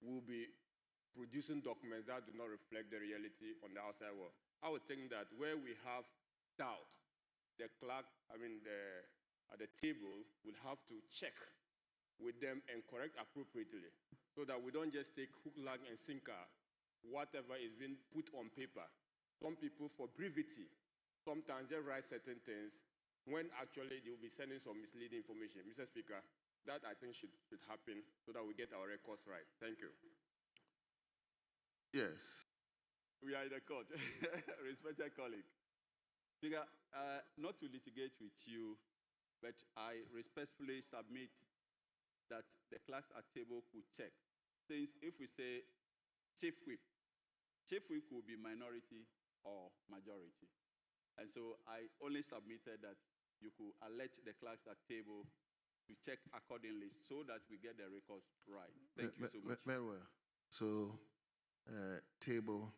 will be producing documents that do not reflect the reality on the outside world. I would think that where we have doubt, the clerk, at the table will have to check with them and correct appropriately so that we don't just take hook, line, and sinker whatever is being put on paper. Some people, for brevity, sometimes they write certain things when actually they will be sending some misleading information. Mr. Speaker, that I think should happen so that we get our records right. Thank you. Yes. We are in the court. Respected colleague. Speaker, not to litigate with you, but I respectfully submit that the clerks at table could check. Since if we say chief whip will be minority or majority. And so I only submitted that you could alert the clerks at table to check accordingly so that we get the records right. Thank you so much. Very well. So, table,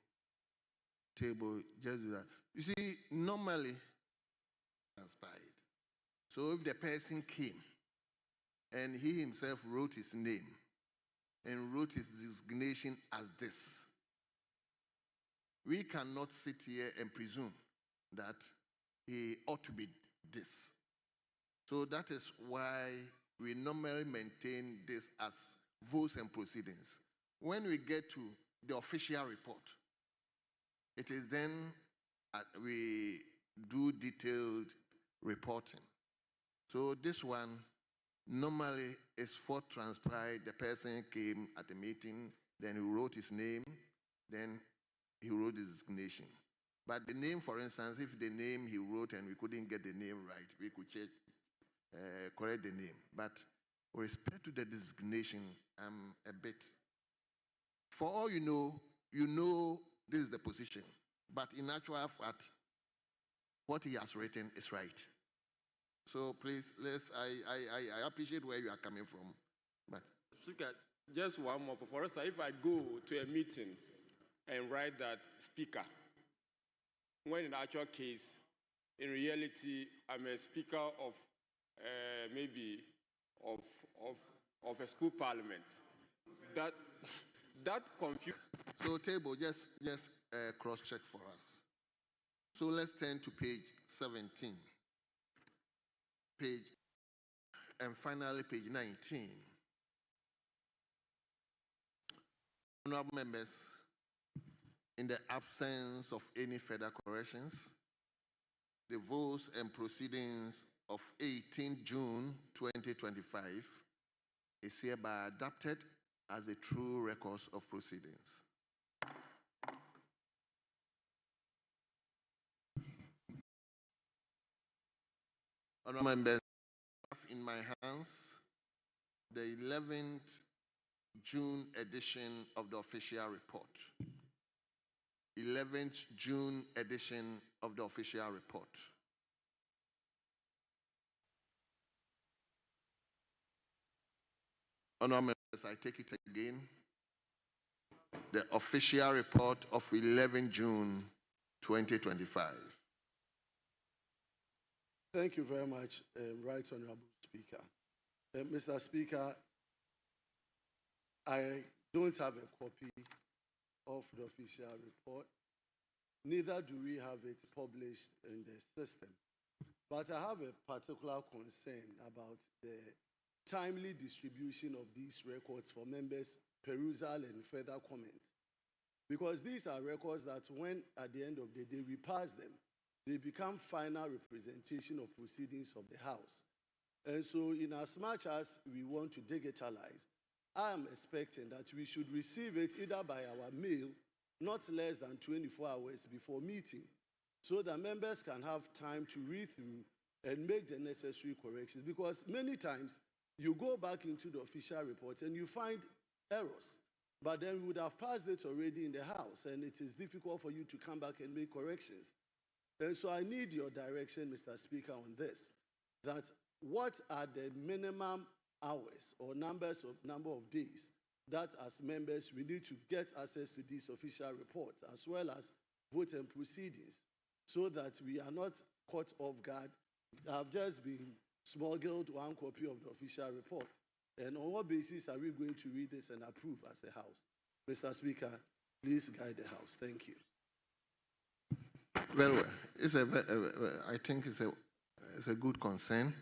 just do that. You see, normally, transpired. So if the person came and he himself wrote his name and wrote his designation as this, we cannot sit here and presume that he ought to be this. So that is why we normally maintain this as votes and proceedings. When we get to the official report, it is then we do detailed reporting. So this one normally is what transpired. The person came at the meeting, then he wrote his name, then he wrote his designation. But the name, for instance, if the name he wrote and we couldn't get the name right, we could check, correct the name. But with respect to the designation, I'm a bit, for all you know this is the position. But in actual fact, what he has written is right. So please, I appreciate where you are coming from. But Speaker, just one more. For us, if I go to a meeting and write that speaker, when in the actual case, in reality, I'm a speaker of maybe of a school parliament. That confusion. So table, just cross-check for us. So let's turn to page 17. And finally page 19. Honorable members, in the absence of any further corrections, the votes and proceedings of 18 June 2025 is hereby adopted as a true record of proceedings. Honorable members, I have in my hands the 11th June edition of the official report. 11th June edition of the official report. Honorable members, I take it again. The official report of 11 June 2025. Thank you very much, Right Honorable Speaker. Mr. Speaker, I don't have a copy of the official report. Neither do we have it published in the system. But I have a particular concern about the timely distribution of these records for members' perusal and further comment. Because these are records that when, at the end of the day, we pass them, they become final representation of proceedings of the House. And so in as much as we want to digitalize, I am expecting that we should receive it either by our mail, not less than 24 hours before meeting, so that members can have time to read through and make the necessary corrections. Because many times, you go back into the official reports and you find errors, but then we would have passed it already in the House, and it is difficult for you to come back and make corrections. And so I need your direction, Mr. Speaker, on this, that what are the minimum hours or number of days that as members we need to get access to these official reports as well as vote and proceedings so that we are not caught off guard. I've just been smuggled one copy of the official report. And on what basis are we going to read this and approve as a House? Mr. Speaker, please guide the House. Thank you. Very well. I think it's a good concern.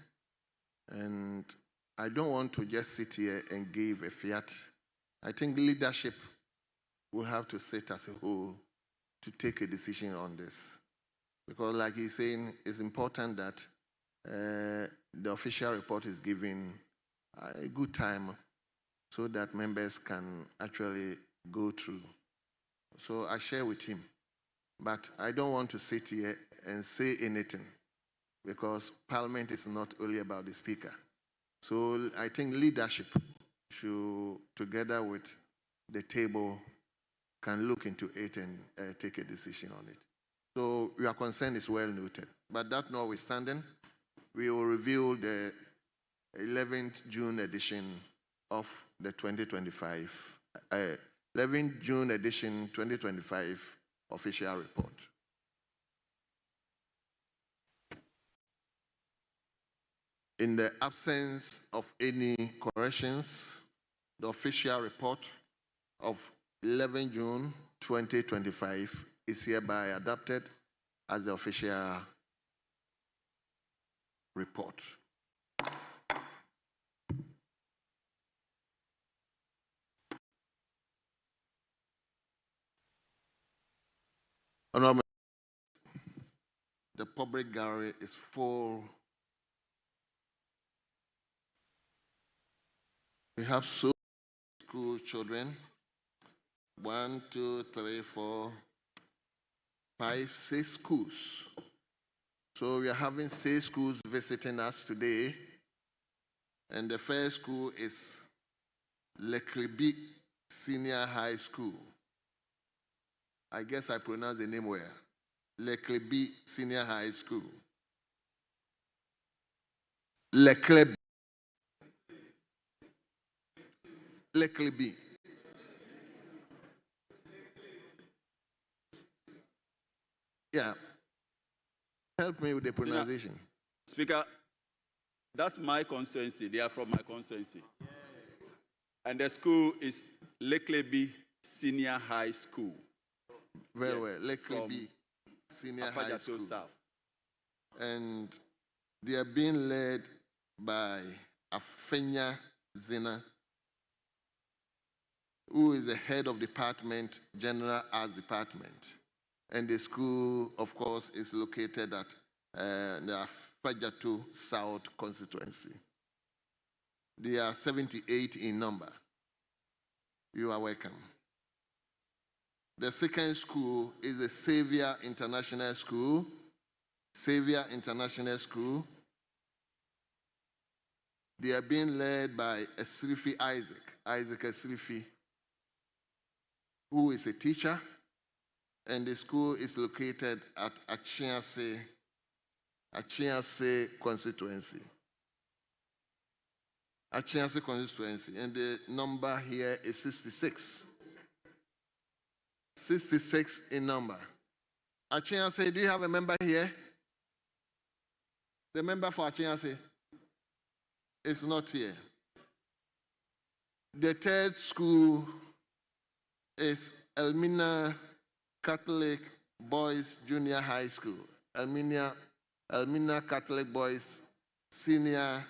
And I don't want to just sit here and give a fiat. I think leadership will have to sit as a whole to take a decision on this. Because like he's saying, it's important that the official report is given a good time so that members can actually go through. So I share with him. But I don't want to sit here and say anything because Parliament is not only about the Speaker. So I think leadership should, together with the table, can look into it and take a decision on it. So your concern is well noted. But that notwithstanding, we will review the 11th June edition of the 2025, 11th June edition 2025 official report. In the absence of any corrections, the official report of 11 June 2025 is hereby adopted as the official report. Honorable, the public gallery is full. We have so many school children. 1, 2, 3, 4, 5, 6 schools. So we are having 6 schools visiting us today. And the first school is Leklibi Senior High School. I guess I pronounced the name well. Leklibi Senior High School. Leklibi. Leklibi. Yeah. Help me with the pronunciation. Speaker, that's my constituency. They are from my constituency. And the school is Leklibi Senior High School. Very well. Leklibi Senior High School. South. And they are being led by Afenya Zina, who is the head of department, General Arts Department. And the school, of course, is located at the Afajatu South constituency. They are 78 in number. You are welcome. The second school is the Xavier International School. Xavier International School. They are being led by Esrifi Isaac Esrifi, who is a teacher, and the school is located at Achiase constituency. Achiase constituency, and the number here is 66. 66 in number. Achiase, do you have a member here? The member for Achiase is not here. The third school is Elmina Catholic Boys Junior High School. Elmina Catholic Boys Junior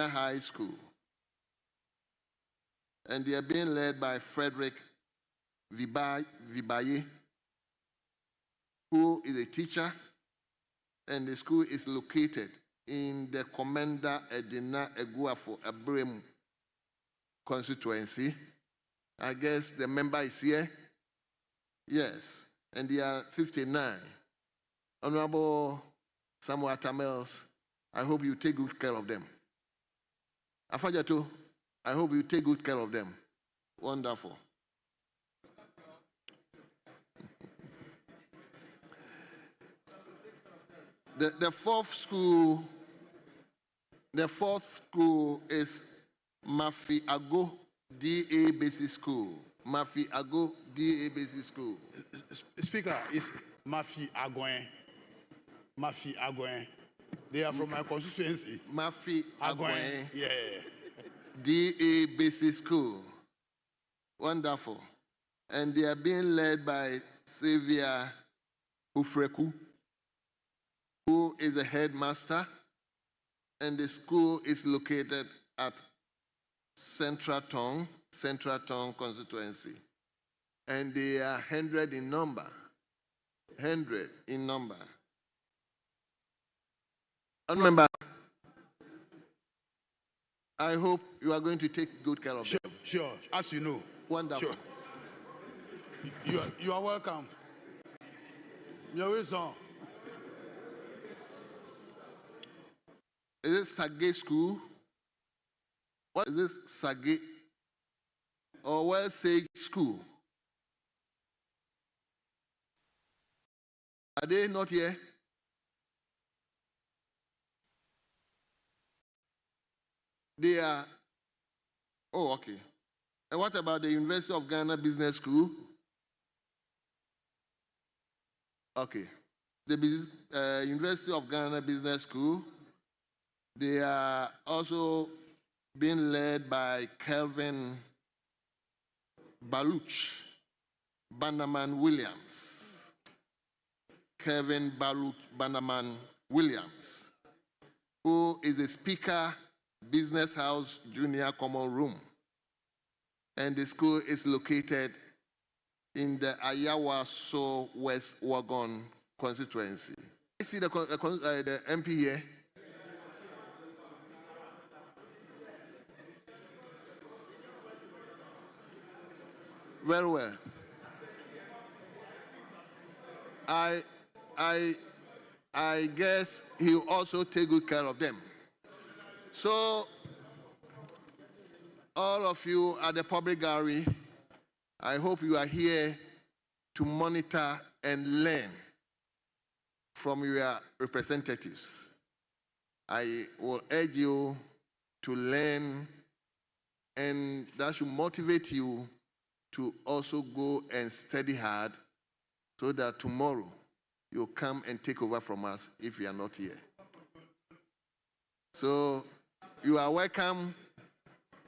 High School. And they are being led by Frederick Vibaye, who is a teacher, and the school is located in the Commander Edina Eguafo Abremu constituency. I guess the member is here. Yes, and they are 59. Honorable Samuel Tamels, I hope you take good care of them. Afajatu, I hope you take good care of them. Wonderful. The fourth school is Mafi Ago DA Basic School. Mafi Ago DA Basic School. Speaker, it's Mafi Aguen. Mafi Aguen. They are from my constituency. Mafi Aguen. Yeah. DA Basic School. Wonderful. And they are being led by Xavier Ufreku, who is the headmaster, and the school is located at Central Tongue constituency. And they are 100 in number. 100 in number. Remember, I hope you are going to take good care of them. Sure, as you know. Wonderful. Sure. You are welcome. You're welcome. Is this Sage School? What is this Sage or Well Sage School? Are they not here? They are. Oh, okay. And what about the University of Ghana Business School? Okay. The University of Ghana Business School, they are also being led by Kelvin Baluch Bannerman Williams. Kelvin Baluch Bannerman Williams, who is the Speaker, Business House Junior Common Room. And the school is located in the Ayawaso West Wagon constituency. I see the MP here. Very well. I guess he'll also take good care of them. So, all of you at the public gallery, I hope you are here to monitor and learn from your representatives. I will urge you to learn, and that should motivate you to also go and study hard so that tomorrow you'll come and take over from us if we are not here. So you are welcome,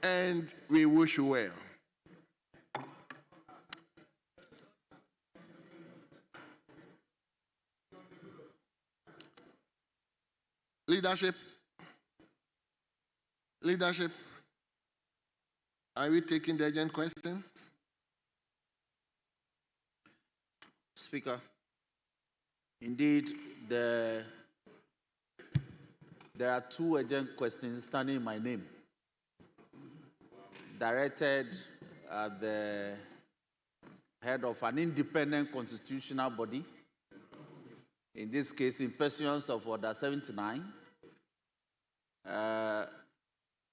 and we wish you well. Leadership. Are we taking the urgent questions? Speaker, indeed, there are two urgent questions standing in my name, directed at the head of an independent constitutional body, in this case, in pursuance of Order 79,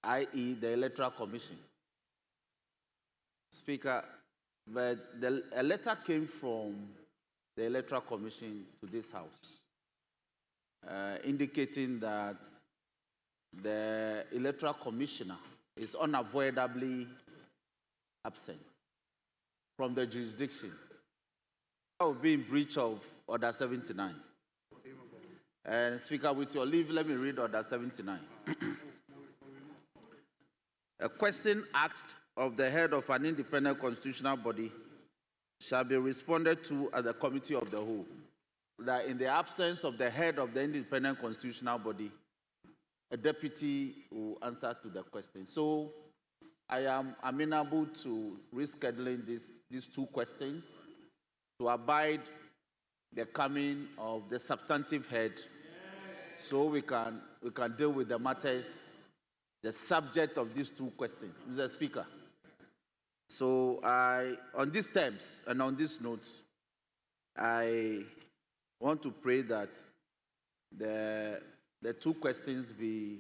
i.e. the Electoral Commission. Speaker, but a letter came from the Electoral Commission to this House, indicating that the Electoral Commissioner is unavoidably absent from the jurisdiction. That would be in breach of Order 79. And Speaker, with your leave, let me read Order 79. A question asked of the head of an independent constitutional body shall be responded to at the committee of the whole. That in the absence of the head of the independent constitutional body, a deputy will answer to the question. So I am amenable to rescheduling these two questions to abide the coming of the substantive head, so we can deal with the matters, the subject of these two questions. Mr. Speaker. So on these terms and on this note, I want to pray that the two questions be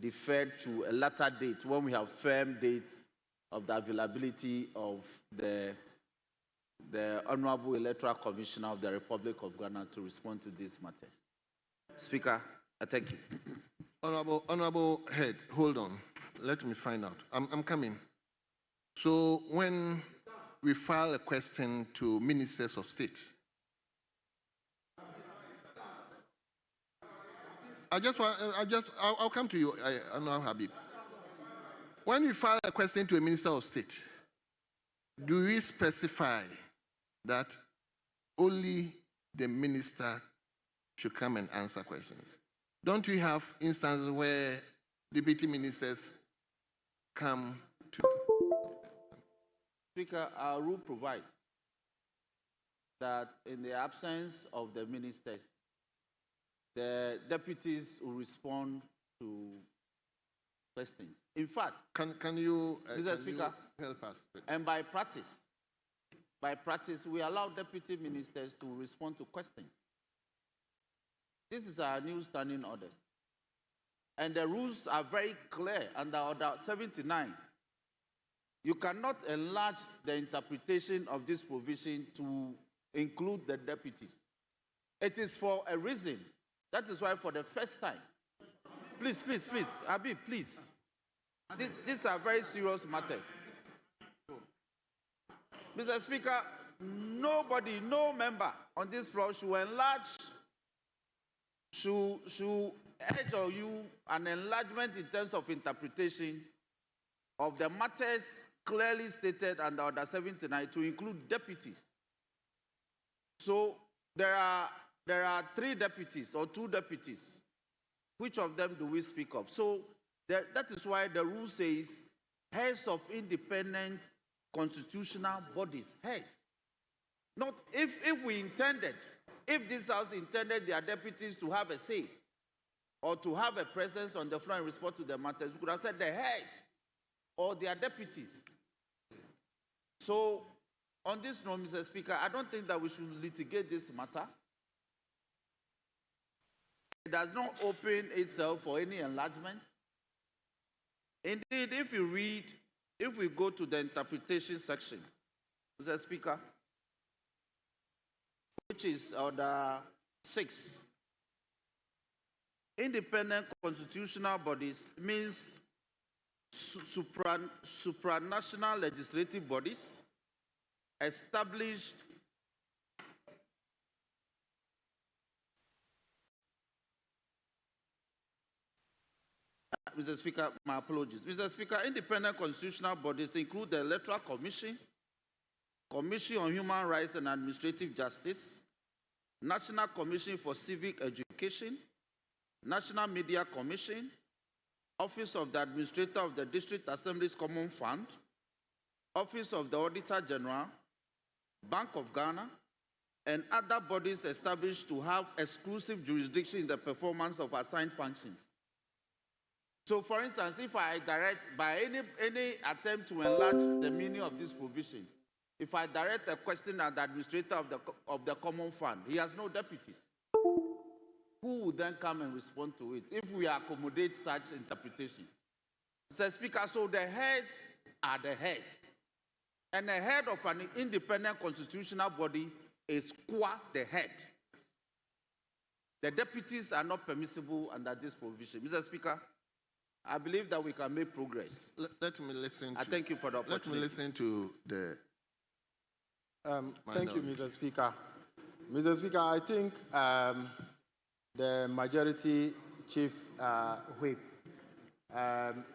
deferred to a later date when we have firm dates of the availability of the Honorable Electoral Commissioner of the Republic of Ghana to respond to these matters. Speaker, I thank you. Honorable Head, hold on. Let me find out. I'm coming. So when we file a question to ministers of state, I'll come to you, Anwar Habib. when we file a question to a minister of state, do we specify that only the minister should come and answer questions? Don't we have instances where deputy ministers come to? Speaker, our rule provides that in the absence of the ministers, the deputies will respond to questions. In fact, Can you, Mr. Speaker, help us? and by practice, we allow deputy ministers to respond to questions. This is our new standing orders. And the rules are very clear under Order 79. You cannot enlarge the interpretation of this provision to include the deputies. It is for a reason. That is why for the first time, please, Abi, please. These are very serious matters. Mr. Speaker, nobody, no member on this floor should enlarge, should urge on you an enlargement in terms of interpretation of the matters clearly stated under Order 79 to include deputies. So there are 3 deputies or 2 deputies. Which of them do we speak of? So that is why the rule says heads of independent constitutional bodies, heads. Not if we intended, if this House intended their deputies to have a say or to have a presence on the floor in response to the matters, we could have said the heads or their deputies. So on this note, Mr. Speaker, I don't think that we should litigate this matter. It does not open itself for any enlargement. Indeed, if we go to the interpretation section, Mr. Speaker, which is Order 6, independent constitutional bodies means supranational legislative bodies established Mr. Speaker, my apologies. Mr. Speaker, independent constitutional bodies include the Electoral Commission, Commission on Human Rights and Administrative Justice, National Commission for Civic Education, National Media Commission, Office of the Administrator of the District Assembly's Common Fund, Office of the Auditor General, Bank of Ghana, and other bodies established to have exclusive jurisdiction in the performance of assigned functions. So, for instance, if I direct, by any attempt to enlarge the meaning of this provision, if I direct a question at the administrator of the common fund, he has no deputies. Who would then come and respond to it if we accommodate such interpretation? Mr. Speaker, so the heads are the heads. And the head of an independent constitutional body is qua the head. The deputies are not permissible under this provision. Mr. Speaker, I believe that we can make progress. Let me listen. I thank you for the opportunity. Let me listen to the. Thank you, Mr. Speaker. Mr. Speaker, I think the majority chief whip,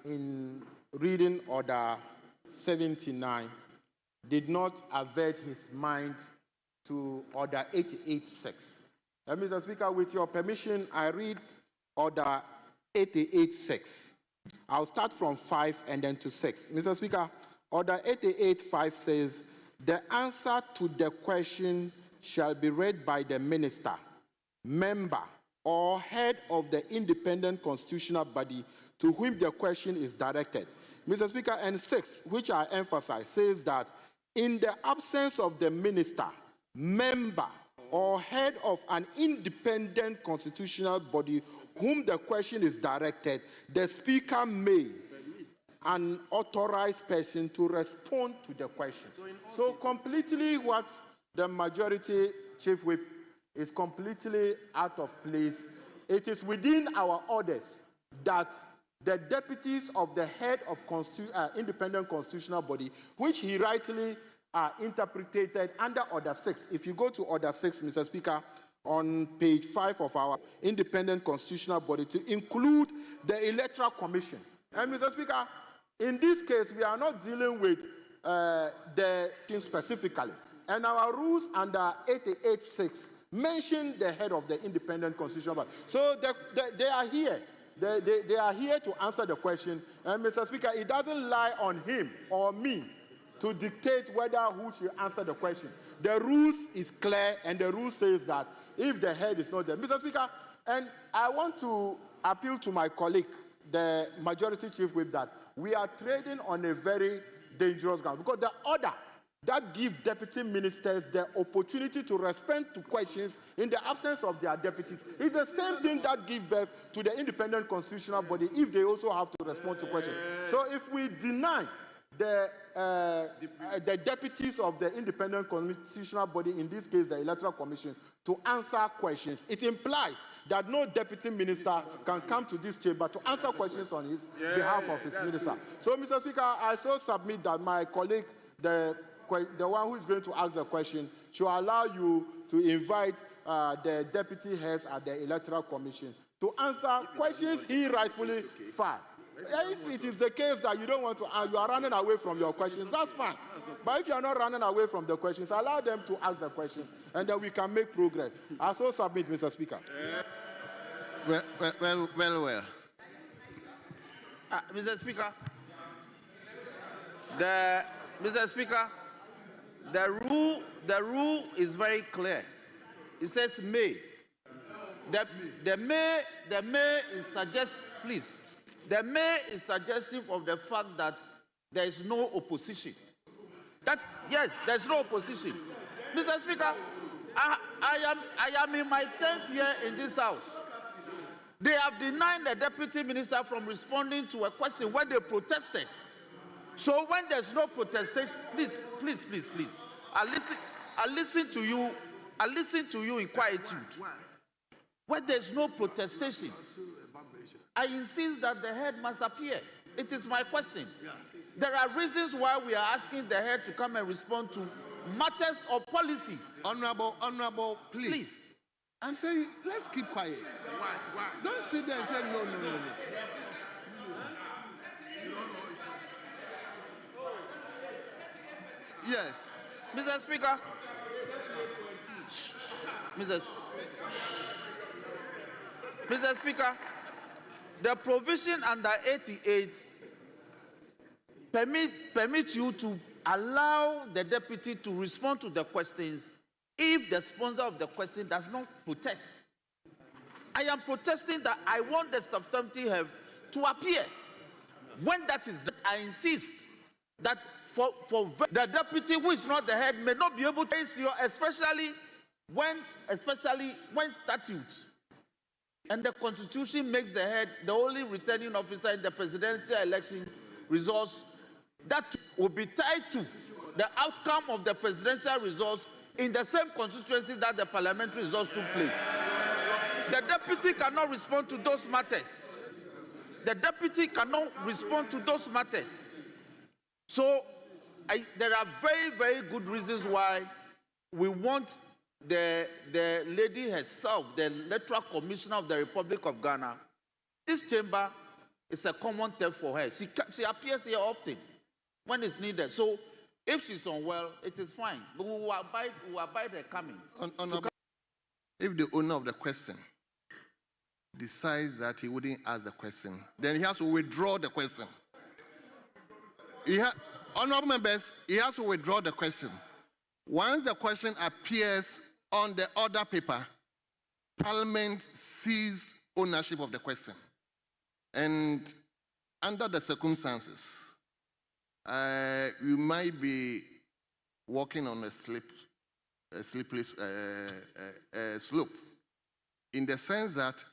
in reading Order 79, did not avert his mind to Order 88.6. Mr. Speaker, with your permission, I read Order 88.6. I'll start from 5 and then to 6. Mr. Speaker, Order 88.5 says, the answer to the question shall be read by the minister, member, or head of the independent constitutional body to whom the question is directed. Mr. Speaker, and 6, which I emphasize, says that in the absence of the minister, member, or head of an independent constitutional body whom the question is directed, the speaker may, an authorized person, to respond to the question. So completely what the majority chief whip is completely out of place. It is within our orders that the deputies of the head of independent constitutional body, which he rightly interpreted under Order 6. If you go to Order 6, Mr. Speaker, on page 5 of our independent constitutional body, to include the Electoral Commission. And Mr. Speaker, In this case, we are not dealing with the thing specifically. And our rules under 88.6 mention the head of the independent constitutional body. So they are here. They are here to answer the question. And Mr. Speaker, it doesn't lie on him or me to dictate whether who should answer the question. The rules is clear, and the rule says that if the head is not there. Mr. Speaker, and I want to appeal to my colleague, the Majority Chief Whip, that we are trading on a very dangerous ground, because the order that gives deputy ministers the opportunity to respond to questions in the absence of their deputies is the same thing that gives birth to the independent constitutional body if they also have to respond to questions. So if we deny the deputies of the independent constitutional body, in this case the Electoral Commission, to answer questions, it implies that no deputy minister can come to this chamber to answer questions on his behalf of his minister. So, Mr. Speaker, I so submit that my colleague, the one who is going to ask the question, should allow you to invite the deputy heads at the Electoral Commission to answer questions he rightfully filed. If it is the case that you don't want to, you are running away from your questions, that's fine. But if you are not running away from the questions, allow them to ask the questions, and then we can make progress. I so submit, Mr. Speaker. Well. Mr. Speaker, the rule is very clear. It says may. The may is please. The may is suggestive of the fact that there is no opposition. Yes, there's no opposition. Mr. Speaker, I am in my 10th year in this house. They have denied the deputy minister from responding to a question when they protested. So when there's no protestation, please. I listen to you in quietude. When there's no protestation, I insist that the head must appear. It is my question. There are reasons why we are asking the head to come and respond to matters of policy. Honorable, please. I'm saying, let's keep quiet. Why? Don't sit there and say no. Yes. Mr. Speaker. Mr. Speaker, the provision under 88 permit you to allow the deputy to respond to the questions if the sponsor of the question does not protest. I am protesting that I want the substantive head to appear. When that is done, I insist that for the deputy who is not the head may not be able to issue, especially when statutes and the Constitution makes the head the only returning officer in the presidential elections results, that will be tied to the outcome of the presidential results in the same constituency that the parliamentary results took place. The deputy cannot respond to those matters. So there are very, very good reasons why we want the lady herself, the Electoral Commissioner of the Republic of Ghana. This chamber is a common theft for her. She appears here often when it's needed. So if she's unwell, it is fine. But we will abide her coming. If the owner of the question decides that he wouldn't ask the question, then he has to withdraw the question. Honorable members, he has to withdraw the question. Once the question appears on the order paper, Parliament seizes ownership of the question. And under the circumstances, we might be walking on a slippery slope, in the sense that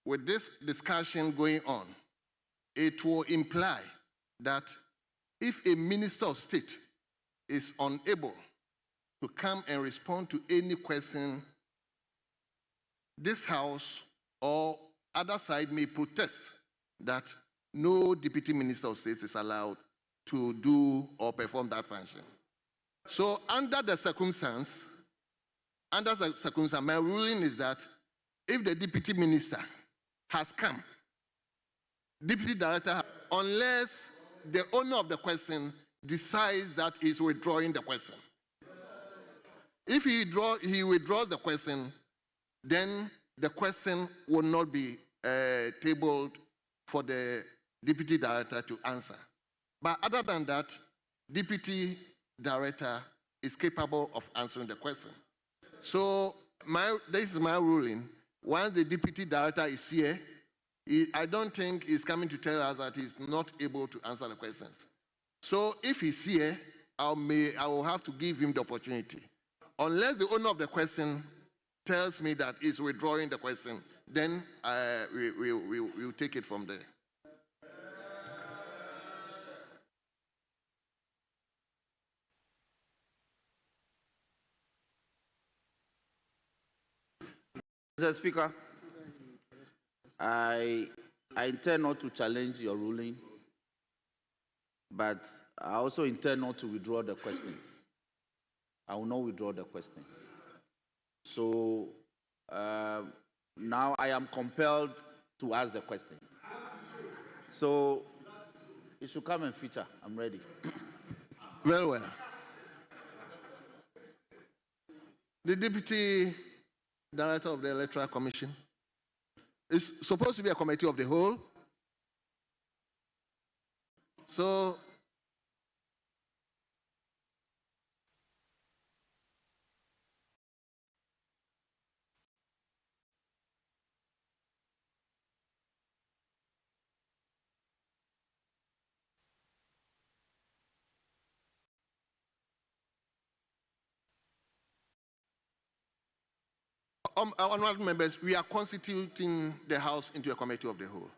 with this discussion going on, it will imply that if a minister of state is unable to come and respond to any question, this House or other side may protest that no deputy minister of state is allowed to do or perform that function. So under the circumstance, my ruling is that if the deputy minister has come, deputy director, unless the owner of the question decides that he's withdrawing the question. If he withdraws the question, then the question will not be tabled for the deputy director to answer. But other than that, deputy director is capable of answering the question. So this is my ruling. Once the deputy director is here, I don't think he's coming to tell us that he's not able to answer the questions. So if he's here, I will have to give him the opportunity. Unless the owner of the question tells me that he's withdrawing the question, then we'll take it from there. Mr. Speaker, I intend not to challenge your ruling, but I also intend not to withdraw the questions. I will not withdraw the questions. So now I am compelled to ask the questions. So it should come and feature. I'm ready. Well. The deputy director of the Electoral Commission is supposed to be a committee of the whole. So honorable members, we are constituting the House into a committee of the whole.